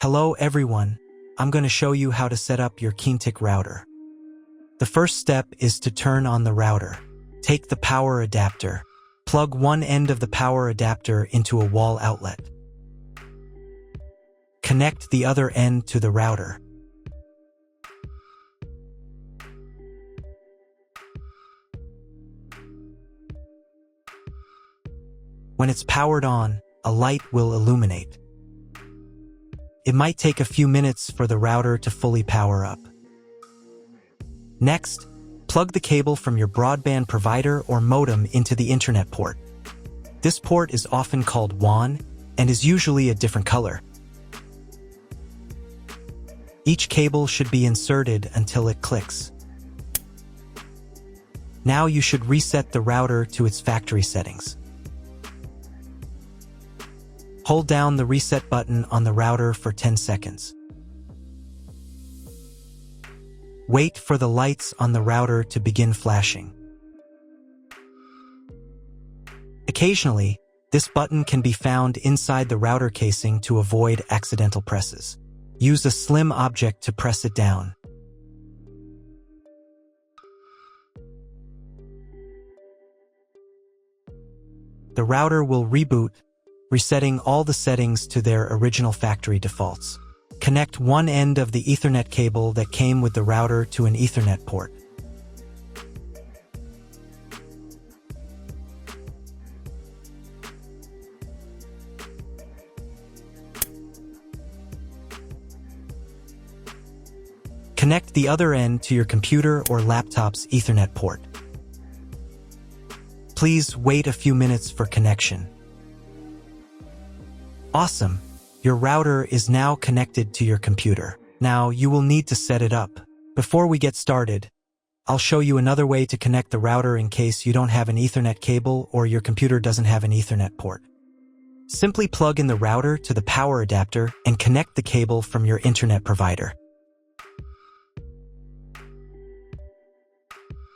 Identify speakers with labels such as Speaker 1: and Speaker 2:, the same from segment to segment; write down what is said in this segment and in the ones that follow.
Speaker 1: Hello everyone, I'm going to show you how to set up your Keenetic router. The first step is to turn on the router. Take the power adapter. Plug one end of the power adapter into a wall outlet. Connect the other end to the router. When it's powered on, a light will illuminate. It might take a few minutes for the router to fully power up. Next, plug the cable from your broadband provider or modem into the Internet port. This port is often called WAN and is usually a different color. Each cable should be inserted until it clicks. Now you should reset the router to its factory settings. Hold down the reset button on the router for 10 seconds. Wait for the lights on the router to begin flashing. Occasionally, this button can be found inside the router casing to avoid accidental presses. Use a slim object to press it down. The router will reboot, resetting all the settings to their original factory defaults. Connect one end of the Ethernet cable that came with the router to an Ethernet port. Connect the other end to your computer or laptop's Ethernet port. Please wait a few minutes for connection. Awesome! Your router is now connected to your computer. Now you will need to set it up. Before we get started, I'll show you another way to connect the router in case you don't have an Ethernet cable or your computer doesn't have an Ethernet port. Simply plug in the router to the power adapter and connect the cable from your internet provider.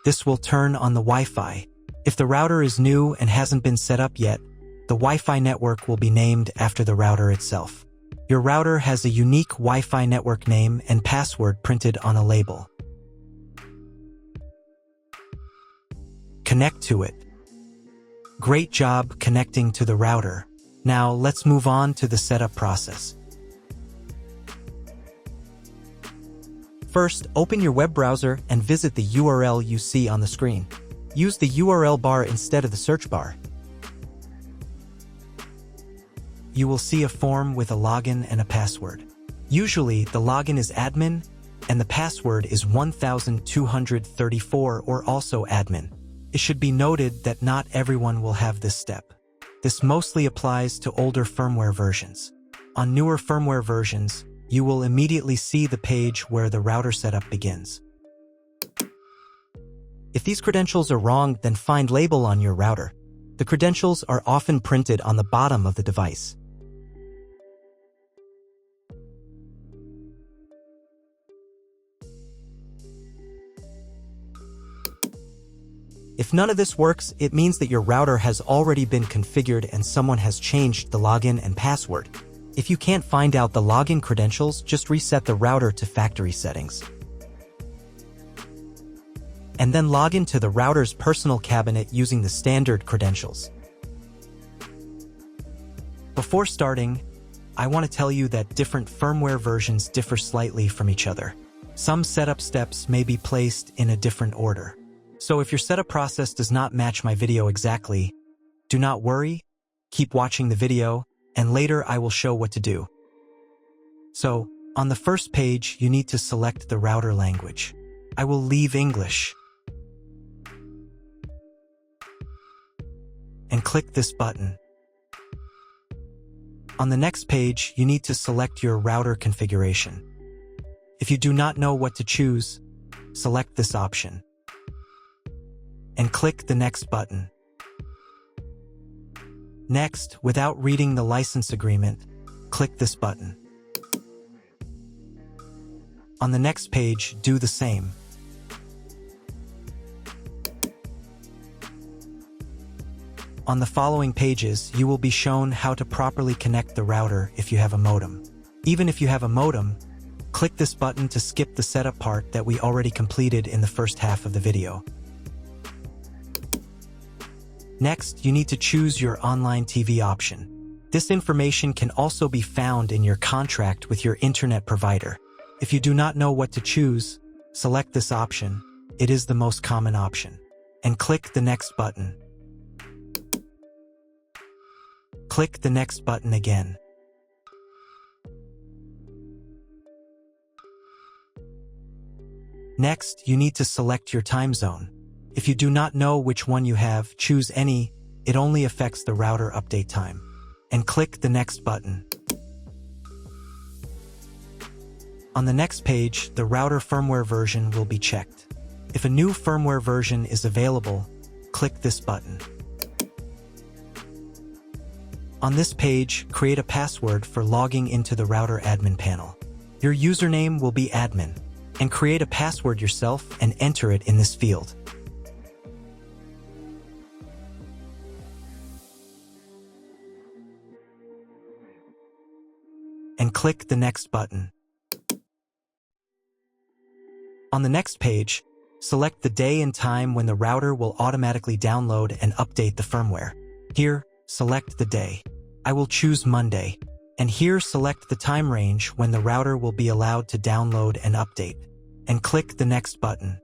Speaker 1: This will turn on the Wi-Fi. If the router is new and hasn't been set up yet, the Wi-Fi network will be named after the router itself. Your router has a unique Wi-Fi network name and password printed on a label. Connect to it. Great job connecting to the router. Now let's move on to the setup process. First, open your web browser and visit the URL you see on the screen. Use the URL bar instead of the search bar. You will see a form with a login and a password. Usually, the login is admin, and the password is 1234 or also admin. It should be noted that not everyone will have this step. This mostly applies to older firmware versions. On newer firmware versions, you will immediately see the page where the router setup begins. If these credentials are wrong, then find label on your router. The credentials are often printed on the bottom of the device. If none of this works, it means that your router has already been configured and someone has changed the login and password. If you can't find out the login credentials, just reset the router to factory settings. And then log into the router's personal cabinet using the standard credentials. Before starting, I want to tell you that different firmware versions differ slightly from each other. Some setup steps may be placed in a different order. So if your setup process does not match my video exactly, do not worry, keep watching the video, and later I will show what to do. So, on the first page, you need to select the router language. I will leave English. And click this button. On the next page, you need to select your router configuration. If you do not know what to choose, select this option. And click the next button. Next, without reading the license agreement, click this button. On the next page, do the same. On the following pages, you will be shown how to properly connect the router if you have a modem. Even if you have a modem, click this button to skip the setup part that we already completed in the first half of the video. Next, you need to choose your online TV option. This information can also be found in your contract with your internet provider. If you do not know what to choose, select this option. It is the most common option. And click the next button. Click the next button again. Next, you need to select your time zone. If you do not know which one you have, choose any. It only affects the router update time. And click the next button. On the next page, the router firmware version will be checked. If a new firmware version is available, click this button. On this page, create a password for logging into the router admin panel. Your username will be admin, and create a password yourself and enter it in this field. And click the next button. On the next page, select the day and time when the router will automatically download and update the firmware. Here, select the day. I will choose Monday. And here select the time range when the router will be allowed to download and update. And click the next button.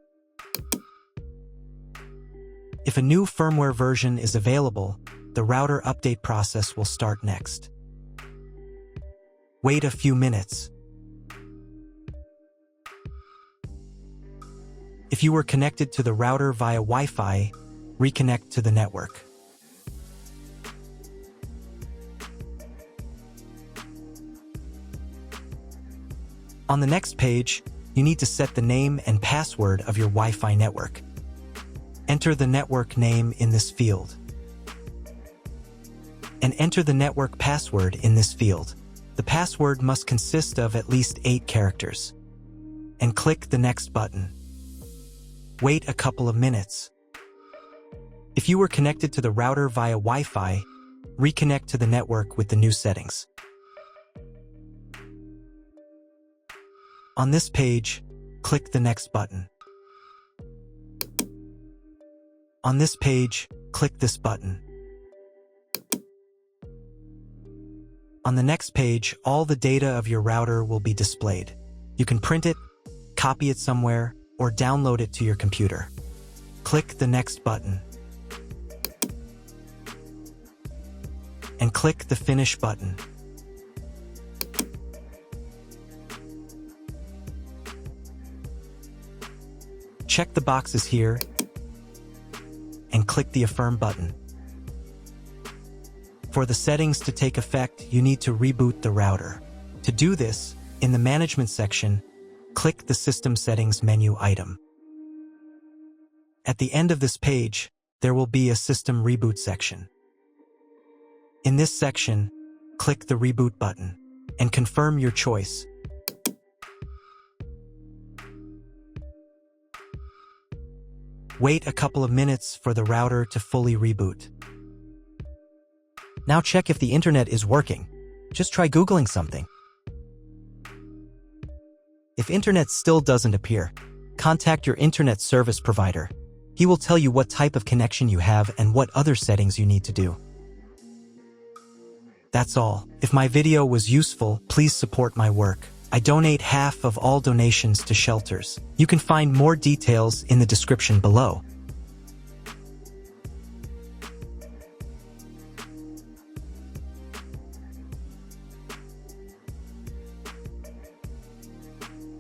Speaker 1: If a new firmware version is available, the router update process will start next. Wait a few minutes. If you were connected to the router via Wi-Fi, reconnect to the network. On the next page, you need to set the name and password of your Wi-Fi network. Enter the network name in this field. And enter the network password in this field. The password must consist of at least 8 characters. And click the next button. Wait a couple of minutes. If you were connected to the router via Wi-Fi, reconnect to the network with the new settings. On this page, click the next button. On this page, click this button. On the next page, all the data of your router will be displayed. You can print it, copy it somewhere, or download it to your computer. Click the next button. And click the Finish button. Check the boxes here and click the Affirm button. For the settings to take effect, you need to reboot the router. To do this, in the Management section, click the System Settings menu item. At the end of this page, there will be a System Reboot section. In this section, click the Reboot button and confirm your choice. Wait a couple of minutes for the router to fully reboot. Now check if the internet is working. Just try Googling something. If internet still doesn't appear, contact your internet service provider. He will tell you what type of connection you have and what other settings you need to do. That's all. If my video was useful, please support my work. I donate half of all donations to shelters. You can find more details in the description below.